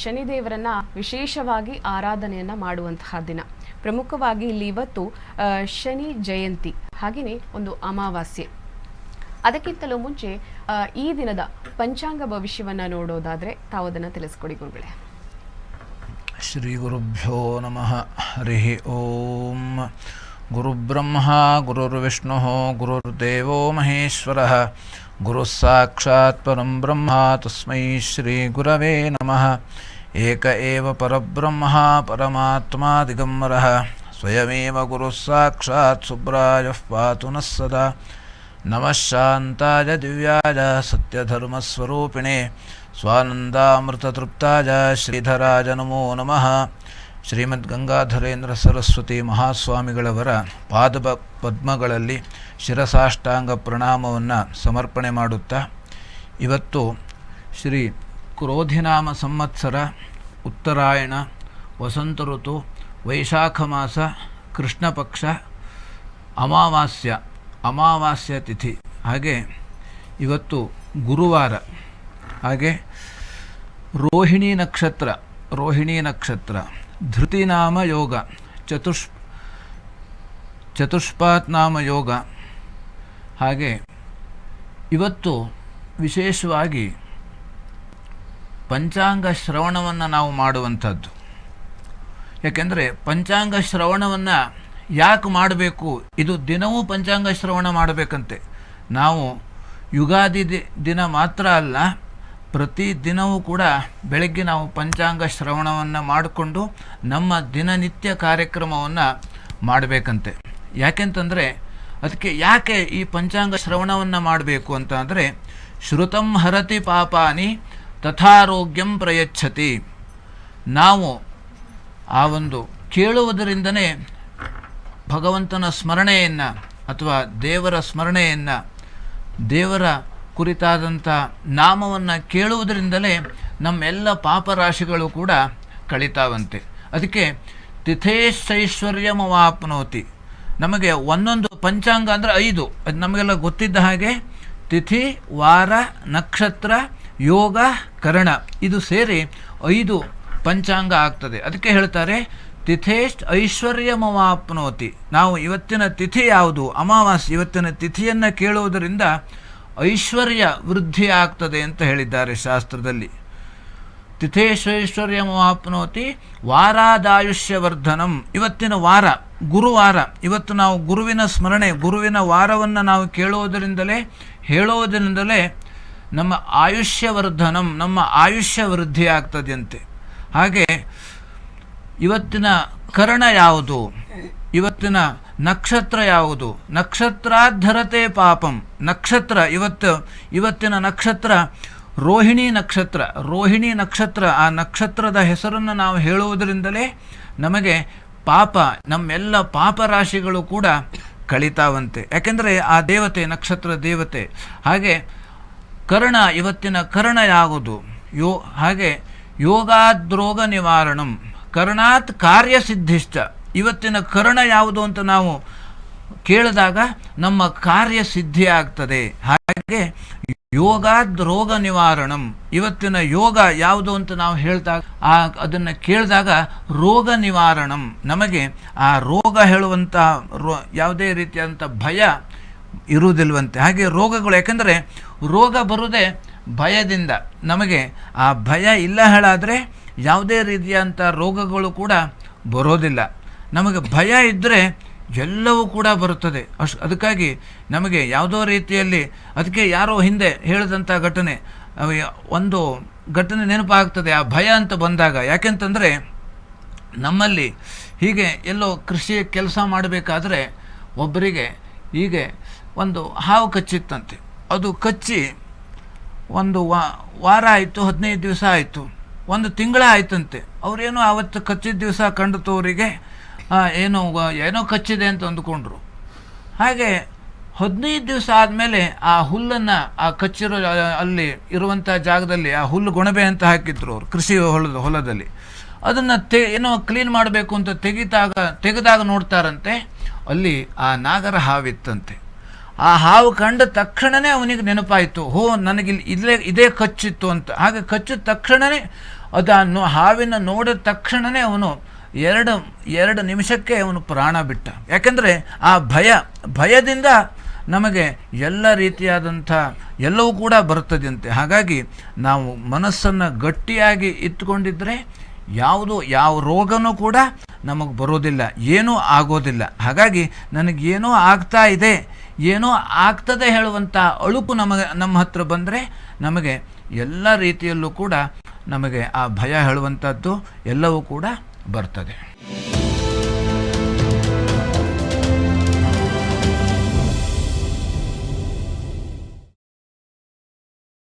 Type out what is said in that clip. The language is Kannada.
ಶನಿದೇವರನ್ನ ವಿಶೇಷವಾಗಿ ಆರಾಧನೆಯನ್ನ ಮಾಡುವಂತಹ ದಿನ. ಪ್ರಮುಖವಾಗಿ ಇಲ್ಲಿ ಇವತ್ತು ಶನಿ ಜಯಂತಿ, ಹಾಗೆಯೇ ಒಂದು ಅಮಾವಾಸ್ಯೆ. ಅದಕ್ಕಿಂತಲೂ ಮುಂಚೆ ಈ ದಿನದ ಪಂಚಾಂಗ ಭವಿಷ್ಯವನ್ನ ನೋಡೋದಾದ್ರೆ ತಾವು ಅದನ್ನು ತಿಳಿಸ್ಕೊಡಿ ಗುರುಗಳೇ. ಶ್ರೀ ಗುರುಭ್ಯೋ ನಮಃ. ಹರಿ ಓಂ. ಗುರುಬ್ರಹ್ಮ ಗುರುರ್ವಿಷ್ಣು ಗುರುರ್ದೇವೋ ಮಹೇಶ್ವರಃ. ಗುರುಃ ಸಾಕ್ಷಾತ್ ಪರಂ ಬ್ರಹ್ಮ ತಸ್ಮೈ ಶ್ರೀ ಗುರವೇ ನಮಃ. ಏಕ ಏವ ಪರಬ್ರಹ್ಮ ಪರಮಾತ್ಮಾ ದಿಗಂಬರಃ. ಸ್ವಯಮೇವ ಗುರುಃ ಸಾಕ್ಷಾತ್ ಸುಬ್ರಾಯಃ ಪಾತು ನಃ ಸದಾ. ನಮಃ ಶಾಂತಾಯ ದಿವ್ಯಾಯ ಸತ್ಯಧರ್ಮಸ್ವರೂಪಿಣೆ ಸ್ವಾನಂದಾಮೃತತೃಪ್ತಾಯ ಶ್ರೀಧರಾಯ ನಮೋ ನಮಃ. ಶ್ರೀಮದ್ ಗಂಗಾಧರೇಂದ್ರ ಸರಸ್ವತಿ ಮಹಾಸ್ವಾಮಿಗಳವರ ಪದ್ಮಗಳಲ್ಲಿ ಶಿರಸಾಷ್ಟಾಂಗ ಪ್ರಣಾಮವನ್ನು ಸಮರ್ಪಣೆ ಮಾಡುತ್ತಾ, ಇವತ್ತು ಶ್ರೀ ಕ್ರೋಧಿನಾಮ ಸಂವತ್ಸರ, ಉತ್ತರಾಯಣ, ವಸಂತ ಋತು, ವೈಶಾಖ ಮಾಸ, ಕೃಷ್ಣ ಪಕ್ಷ, ಅಮಾವಾಸ್ಯ ತಿಥಿ, ಹಾಗೆ ಇವತ್ತು ಗುರುವಾರ, ಹಾಗೆ ರೋಹಿಣಿ ನಕ್ಷತ್ರ, ಧೃತಿನಾಮ ಯೋಗ, ಚತುಷ್ಪಾತ್ ನಾಮ ಯೋಗ. ಹಾಗೆ ಇವತ್ತು ವಿಶೇಷವಾಗಿ ಪಂಚಾಂಗ ಶ್ರವಣವನ್ನು ನಾವು ಮಾಡುವಂಥದ್ದು. ಯಾಕೆಂದರೆ ಪಂಚಾಂಗ ಶ್ರವಣವನ್ನು ಯಾಕೆ ಮಾಡಬೇಕು? ಇದು ದಿನವೂ ಪಂಚಾಂಗ ಶ್ರವಣ ಮಾಡಬೇಕಂತೆ. ನಾವು ಯುಗಾದಿ ದಿನ ಮಾತ್ರ ಅಲ್ಲ, ಪ್ರತಿ ದಿನವೂ ಕೂಡ ಬೆಳಗ್ಗೆ ನಾವು ಪಂಚಾಂಗ ಶ್ರವಣವನ್ನು ಮಾಡಿಕೊಂಡು ನಮ್ಮ ದಿನನಿತ್ಯ ಕಾರ್ಯಕ್ರಮವನ್ನು ಮಾಡಬೇಕಂತೆ. ಯಾಕೆಂತಂದರೆ ಅದಕ್ಕೆ ಯಾಕೆ ಈ ಪಂಚಾಂಗ ಶ್ರವಣವನ್ನು ಮಾಡಬೇಕು ಅಂತ ಅಂದರೆ, ಶ್ರುತಂ ಹರತಿ ಪಾಪಾನಿ ತಥಾರೋಗ್ಯಂ ಪ್ರಯಚ್ಛತಿ. ನಾವು ಆ ಒಂದು ಕೇಳುವುದರಿಂದನೇ ಭಗವಂತನ ಸ್ಮರಣೆಯನ್ನು ಅಥವಾ ದೇವರ ಸ್ಮರಣೆಯನ್ನು, ದೇವರ ಕುರಿತಾದಂಥ ನಾಮವನ್ನು ಕೇಳುವುದರಿಂದಲೇ ನಮ್ಮೆಲ್ಲ ಪಾಪರಾಶಿಗಳು ಕೂಡ ಕಳೀತಾವಂತೆ. ಅದಕ್ಕೆ ತಿಥೇಶೈಶ್ವರ್ಯಮವಾಪ್ನೋತಿ. ನಮಗೆ ಒಂದೊಂದು ಪಂಚಾಂಗ ಅಂದರೆ 5, ಅದು ನಮಗೆಲ್ಲ ಗೊತ್ತಿದ್ದ ಹಾಗೆ ತಿಥಿ, ವಾರ, ನಕ್ಷತ್ರ, ಯೋಗ, ಕರಣ, ಇದು ಸೇರಿ 5 ಪಂಚಾಂಗ ಆಗ್ತದೆ. ಅದಕ್ಕೆ ಹೇಳ್ತಾರೆ ತಿಥೇಶ್ ಐಶ್ವರ್ಯಮವಾಪ್ನೋತಿ. ನಾವು ಇವತ್ತಿನ ತಿಥಿ ಯಾವುದು? ಅಮಾವಾಸ್ಯೆ. ಇವತ್ತಿನ ತಿಥಿಯನ್ನು ಕೇಳುವುದರಿಂದ ಐಶ್ವರ್ಯ ವೃದ್ಧಿ ಆಗ್ತದೆ ಅಂತ ಹೇಳಿದ್ದಾರೆ ಶಾಸ್ತ್ರದಲ್ಲಿ. ತಿಥೇಶೈಶ್ವರ್ಯಮವಾಪ್ನೋತಿ ವಾರಾದಾಯುಷ್ಯವರ್ಧನಂ. ಇವತ್ತಿನ ವಾರ ಗುರುವಾರ. ಇವತ್ತು ನಾವು ಗುರುವಿನ ಸ್ಮರಣೆ, ಗುರುವಿನ ವಾರವನ್ನು ನಾವು ಹೇಳೋದರಿಂದಲೇ ನಮ್ಮ ಆಯುಷ್ಯವರ್ಧನಂ, ನಮ್ಮ ಆಯುಷ್ಯ ವೃದ್ಧಿ ಆಗ್ತದೆಯಂತೆ. ಹಾಗೆ ಇವತ್ತಿನ ಕರ್ಣ ಯಾವುದು? ಇವತ್ತಿನ ನಕ್ಷತ್ರ ಯಾವುದು? ನಕ್ಷತ್ರಾಧರತೆ ಪಾಪಂ. ನಕ್ಷತ್ರ ಇವತ್ತಿನ ನಕ್ಷತ್ರ ರೋಹಿಣಿ ನಕ್ಷತ್ರ. ಆ ನಕ್ಷತ್ರದ ಹೆಸರನ್ನು ನಾವು ಹೇಳುವುದರಿಂದಲೇ ನಮಗೆ ನಮ್ಮೆಲ್ಲ ಪಾಪರಾಶಿಗಳು ಕೂಡ ಕಳೀತಾವಂತೆ. ಯಾಕೆಂದರೆ ಆ ದೇವತೆ, ನಕ್ಷತ್ರ ದೇವತೆ. ಹಾಗೆ ಕರ್ಣ, ಇವತ್ತಿನ ಕರ್ಣ ಯಾವುದು? ಹಾಗೆ ಯೋಗಾದ್ರೋಗ ನಿವಾರಣಂ, ಕರ್ಣಾತ್ ಕಾರ್ಯಸಿದ್ಧಿಶ್ಚ. ಇವತ್ತಿನ ಕರ್ಣ ಯಾವುದು ಅಂತ ನಾವು ಕೇಳಿದಾಗ ನಮ್ಮ ಕಾರ್ಯಸಿದ್ಧಿ ಆಗ್ತದೆ. ಹಾಗೆ ಯೋಗಾದ್ರೋಗ ನಿವಾರಣಂ. ಇವತ್ತಿನ ಯೋಗ ಯಾವುದು ಅಂತ ನಾವು ಅದನ್ನು ಕೇಳಿದಾಗ ರೋಗ ನಿವಾರಣಂ. ನಮಗೆ ಆ ರೋಗ ಹೇಳುವಂಥ ಯಾವುದೇ ರೀತಿಯಾದಂಥ ಭಯ ಇರುವುದಿಲ್ವಂತೆ. ಹಾಗೆ ರೋಗಗಳು, ಯಾಕೆಂದರೆ ರೋಗ ಬರುವುದೇ ಭಯದಿಂದ. ನಮಗೆ ಆ ಭಯ ಇಲ್ಲ ಹೇಳಾದರೆ ಯಾವುದೇ ರೀತಿಯಾದಂಥ ರೋಗಗಳು ಕೂಡ ಬರೋದಿಲ್ಲ. ನಮಗೆ ಭಯ ಇದ್ದರೆ ಎಲ್ಲವೂ ಕೂಡ ಬರುತ್ತದೆ. ಅದಕ್ಕಾಗಿ ನಮಗೆ ಯಾವುದೋ ರೀತಿಯಲ್ಲಿ, ಅದಕ್ಕೆ ಯಾರೋ ಹಿಂದೆ ಹೇಳಿದಂಥ ಒಂದು ಘಟನೆ ನೆನಪಾಗ್ತದೆ ಆ ಭಯ ಅಂತ ಬಂದಾಗ. ಯಾಕೆಂತಂದರೆ ನಮ್ಮಲ್ಲಿ ಹೀಗೆ ಎಲ್ಲೋ ಕೃಷಿ ಕೆಲಸ ಮಾಡಬೇಕಾದ್ರೆ ಒಬ್ಬರಿಗೆ ಹೀಗೆ ಒಂದು ಹಾವು ಕಚ್ಚಿತ್ತಂತೆ. ಅದು ಕಚ್ಚಿ ಒಂದು ವಾರ ಆಯಿತು, 15 ದಿವಸ ಆಯಿತು, 1 ತಿಂಗಳ ಆಯ್ತಂತೆ. ಅವರೇನೋ ಆವತ್ತು ಕಚ್ಚಿದ ದಿವಸ ಕಂಡಿತು ಅವರಿಗೆ, ಏನೋ ಕಚ್ಚಿದೆ ಅಂತ ಅಂದ್ಕೊಂಡ್ರು. ಹಾಗೆ 15 ದಿವಸ ಆದಮೇಲೆ ಆ ಹುಲ್ಲನ್ನು, ಆ ಕಚ್ಚಿರೋ ಅಲ್ಲಿ ಇರುವಂಥ ಜಾಗದಲ್ಲಿ ಆ ಹುಲ್ಲು ಗೊಣಬೆ ಅಂತ ಹಾಕಿದ್ರು ಅವರು ಕೃಷಿ ಹೊಲದಲ್ಲಿ. ಅದನ್ನು ಏನೋ ಕ್ಲೀನ್ ಮಾಡಬೇಕು ಅಂತ ತೆಗೆದಾಗ ನೋಡ್ತಾರಂತೆ ಅಲ್ಲಿ ಆ ನಾಗರ ಹಾವಿತ್ತಂತೆ. ಆ ಹಾವು ಕಂಡ ತಕ್ಷಣವೇ ಅವನಿಗೆ ನೆನಪಾಯಿತು, ನನಗಿಲ್ಲಿ ಇದೇ ಕಚ್ಚಿತ್ತು ಅಂತ. ಹಾಗೆ ಕಚ್ಚಿದ ತಕ್ಷಣವೇ ಅದನ್ನು ಹಾವಿನ ನೋಡಿದ ತಕ್ಷಣವೇ ಅವನು ಎರಡು ನಿಮಿಷಕ್ಕೆ ಅವನು ಪ್ರಾಣ ಬಿಟ್ಟ. ಯಾಕೆಂದರೆ ಆ ಭಯದಿಂದ ನಮಗೆ ಎಲ್ಲ ರೀತಿಯಾದಂಥ ಎಲ್ಲವೂ ಕೂಡ ಬರ್ತದಂತೆ. ಹಾಗಾಗಿ ನಾವು ಮನಸ್ಸನ್ನು ಗಟ್ಟಿಯಾಗಿ ಇಟ್ಟುಕೊಂಡಿದ್ದರೆ ಯಾವ ರೋಗನೂ ಕೂಡ ನಮಗೆ ಬರೋದಿಲ್ಲ, ಏನೂ ಆಗೋದಿಲ್ಲ. ಹಾಗಾಗಿ ನನಗೇನೋ ಆಗ್ತಾ ಇದೆ, ಏನೋ ಆಗ್ತದೆ ಹೇಳುವಂಥ ಅಳುಪು ನಮ್ಮ ಹತ್ರ ಬಂದರೆ ನಮಗೆ ಎಲ್ಲ ರೀತಿಯಲ್ಲೂ ಕೂಡ ನಮಗೆ ಆ ಭಯ ಹೇಳುವಂಥದ್ದು ಎಲ್ಲವೂ ಕೂಡ ಬರ್ತದೆ.